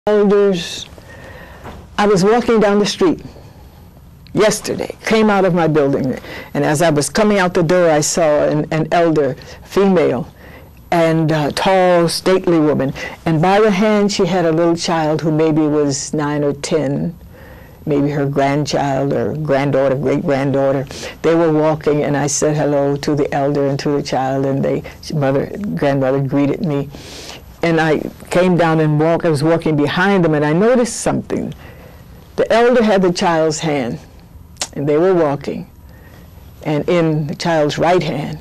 elders. I was walking down the street yesterday, came out of my building, and as I was coming out the door, I saw an elder, female, and a tall, stately woman. And by the hand, she had a little child who maybe was 9 or 10, maybe her grandchild or granddaughter, great-granddaughter. They were walking, and I said hello to the elder and to the child, and grandmother greeted me. And I came down and walked. I was walking behind them, and I noticed something. The elder had the child's hand, and they were walking. And in the child's right hand,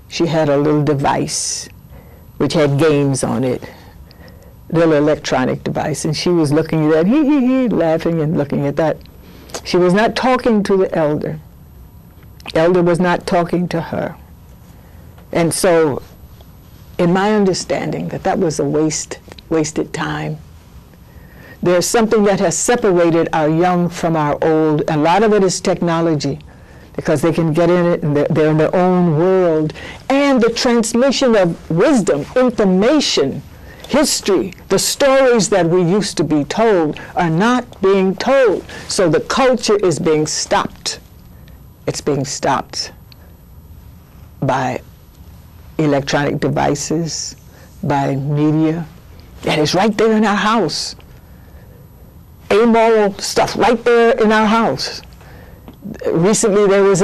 she had a little device which had games on it, little electronic device. And she was looking at that, laughing and looking at that. She was not talking to the elder. Elder was not talking to her. And so, in my understanding, that was a wasted time. There's something that has separated our young from our old. A lot of it is technology, because they can get in it and they're in their own world. And the transmission of wisdom, information, history, the stories that we used to be told are not being told. So the culture is being stopped. It's being stopped by electronic devices, by media. And it's right there in our house. Amoral stuff right there in our house. Recently there was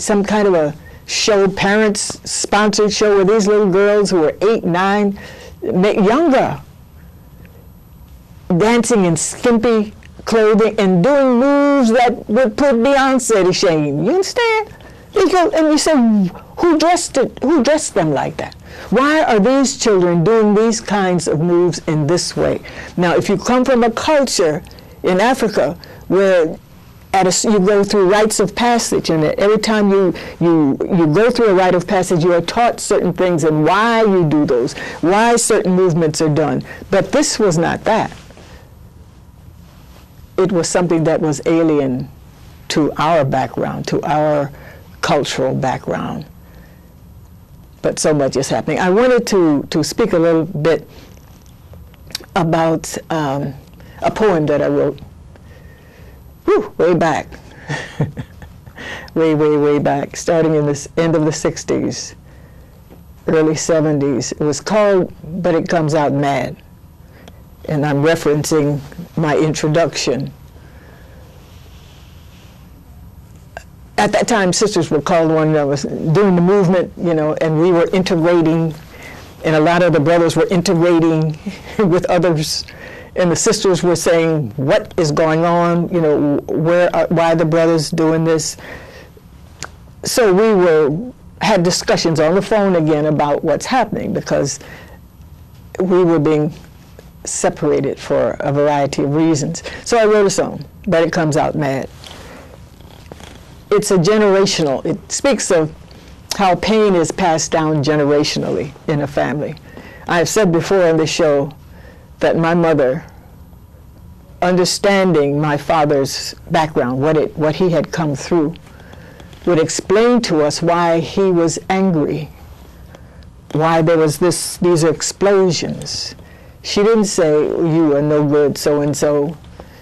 some kind of a show, parents-sponsored show, where these little girls who were 8, 9, younger, dancing in skimpy clothing and doing moves that would put Beyonce to shame. You understand? And you say, who dressed them like that? Why are these children doing these kinds of moves in this way? Now, if you come from a culture in Africa where you go through rites of passage, and every time you go through a rite of passage, you are taught certain things and why you do those, why certain movements are done. But this was not that. It was something that was alien to our background, to our cultural background. But so much is happening. I wanted to speak a little bit about a poem that I wrote way back, way back, starting in the end of the 60s, early 70s. It was called But It Comes Out Mad. And I'm referencing my introduction. At that time, sisters were called one that was doing the movement, and we were integrating, and a lot of the brothers were integrating with others, and the sisters were saying, what is going on, why are the brothers doing this? So we had discussions on the phone again about what's happening, because we were being separated for a variety of reasons. So I wrote a song, But It Comes Out Mad. It's a generational, it speaks of how pain is passed down generationally in a family. I have said before on the show that my mother, understanding my father's background, what he had come through, would explain to us why he was angry, why there was these explosions. She didn't say, you are no good, so-and-so.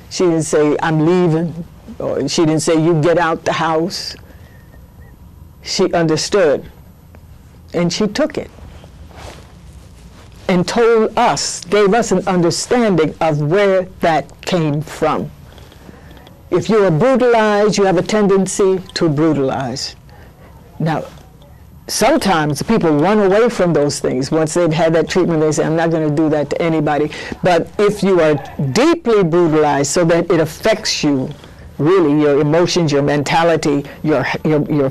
She didn't say, I'm leaving. Or she didn't say, you get out the house. She understood, and she took it and told us, gave us an understanding of where that came from. If you are brutalized, you have a tendency to brutalize. Now, sometimes people run away from those things. Once they've had that treatment, they say, I'm not going to do that to anybody. But if you are deeply brutalized so that it affects you, really, your emotions, your mentality, your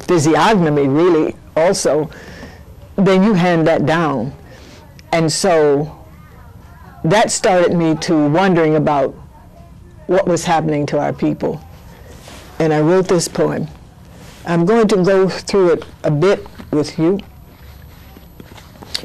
physiognomy, really, also, then you hand that down. And so that started me to wondering about what was happening to our people. And I wrote this poem. I'm going to go through it a bit with you,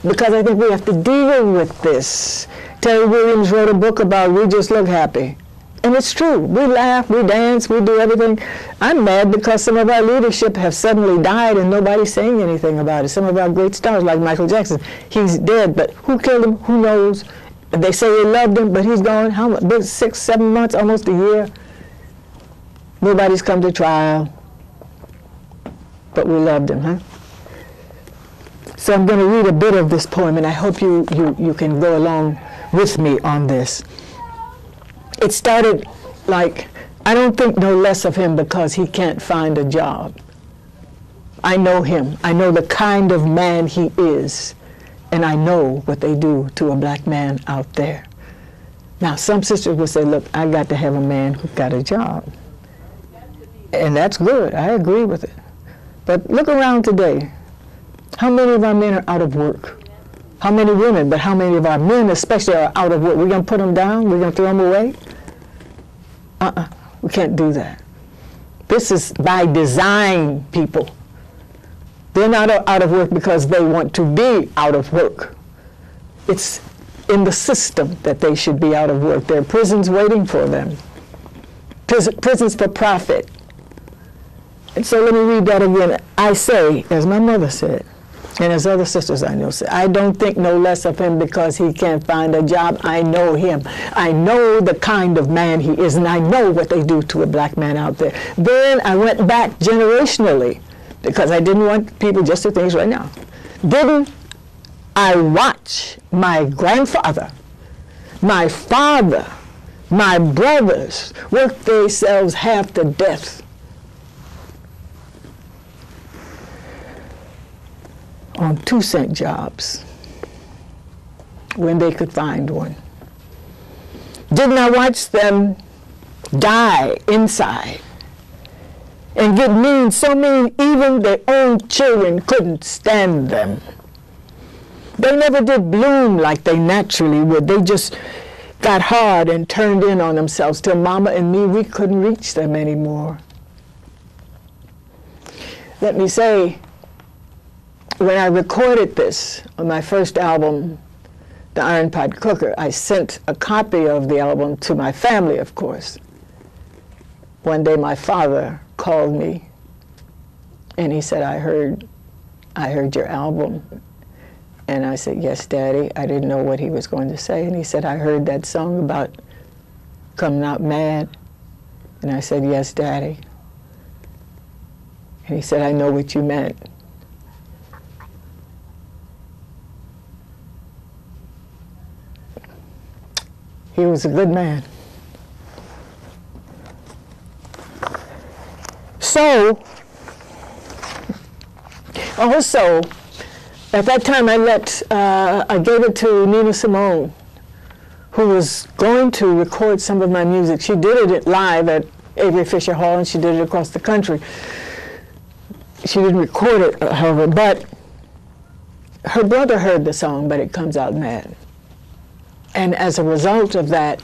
because I think we have to deal with this. Terry Williams wrote a book about We Just Look Happy. And it's true. We laugh, we dance, we do everything. I'm mad because some of our leadership have suddenly died and nobody's saying anything about it. Some of our great stars, like Michael Jackson, he's dead, but who killed him? Who knows? They say they loved him, but he's gone, how much, 6, 7 months, almost a year. Nobody's come to trial. But we loved him, huh? So I'm going to read a bit of this poem, and I hope you can go along with me on this. It started like, I don't think no less of him because he can't find a job. I know him. I know the kind of man he is. And I know what they do to a black man out there. Now, some sisters will say, look, I got to have a man who got a job. And that's good. I agree with it. But look around today. How many of our men are out of work? How many women, but how many of our men especially are out of work? We're going to put them down? We're going to throw them away? We can't do that. This is by design, people. They're not out of work because they want to be out of work. It's in the system that they should be out of work. There are prisons waiting for them. Prisons for profit. And so let me read that again. I say, as my mother said, and as other sisters I know say, I don't think no less of him because he can't find a job. I know him. I know the kind of man he is, and I know what they do to a black man out there. Then I went back generationally, because I didn't want people just to think right now. Didn't I watch my grandfather, my father, my brothers work themselves half to death on 2-cent jobs when they could find one? Didn't I watch them die inside and get mean, so mean even their own children couldn't stand them? They never did bloom like they naturally would. They just got hard and turned in on themselves till Mama and me, we couldn't reach them anymore. Let me say, when I recorded this on my first album, The Iron Pot Cooker, I sent a copy of the album to my family, of course. One day my father called me and he said, I heard your album. And I said, yes, Daddy. I didn't know what he was going to say. And he said, I heard that song about coming out mad. And I said, yes, Daddy. And he said, I know what you meant. He was a good man. So, also, at that time I gave it to Nina Simone, who was going to record some of my music. She did it live at Avery Fisher Hall, and she did it across the country. She didn't record it, however, but her brother heard the song, But It Comes Out Mad. And as a result of that,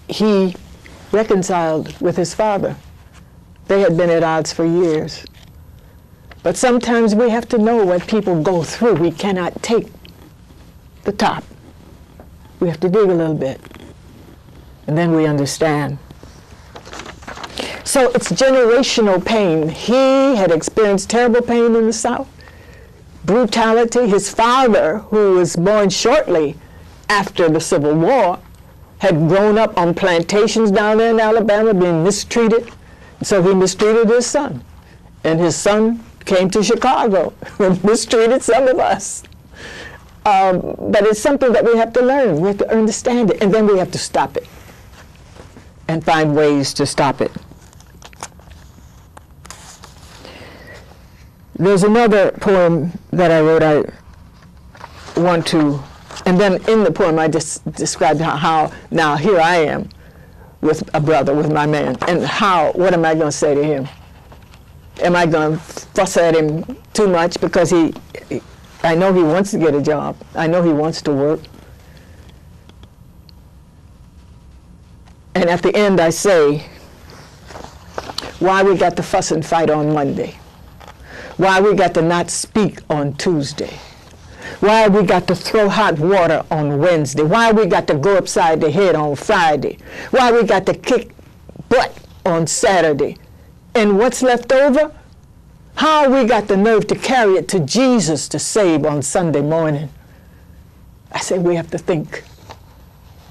he reconciled with his father. They had been at odds for years. But sometimes we have to know what people go through. We cannot take the top. We have to dig a little bit. And then we understand. So it's generational pain. He had experienced terrible pain in the South, brutality. His father, who was born shortly after the Civil War, had grown up on plantations down there in Alabama, being mistreated. So he mistreated his son. And his son came to Chicago and mistreated some of us. But it's something that we have to learn. We have to understand it. And then we have to stop it and find ways to stop it. There's another poem that I wrote I want to, and then in the poem I just described how now here I am with a brother, with my man, and what am I going to say to him? Am I going to fuss at him too much because I know he wants to get a job. I know he wants to work. And at the end I say, why we got to fuss and fight on Monday? Why we got to not speak on Tuesday? Why we got to throw hot water on Wednesday? Why we got to go upside the head on Friday? Why we got to kick butt on Saturday? And what's left over? How we got the nerve to carry it to Jesus to save on Sunday morning? I say we have to think.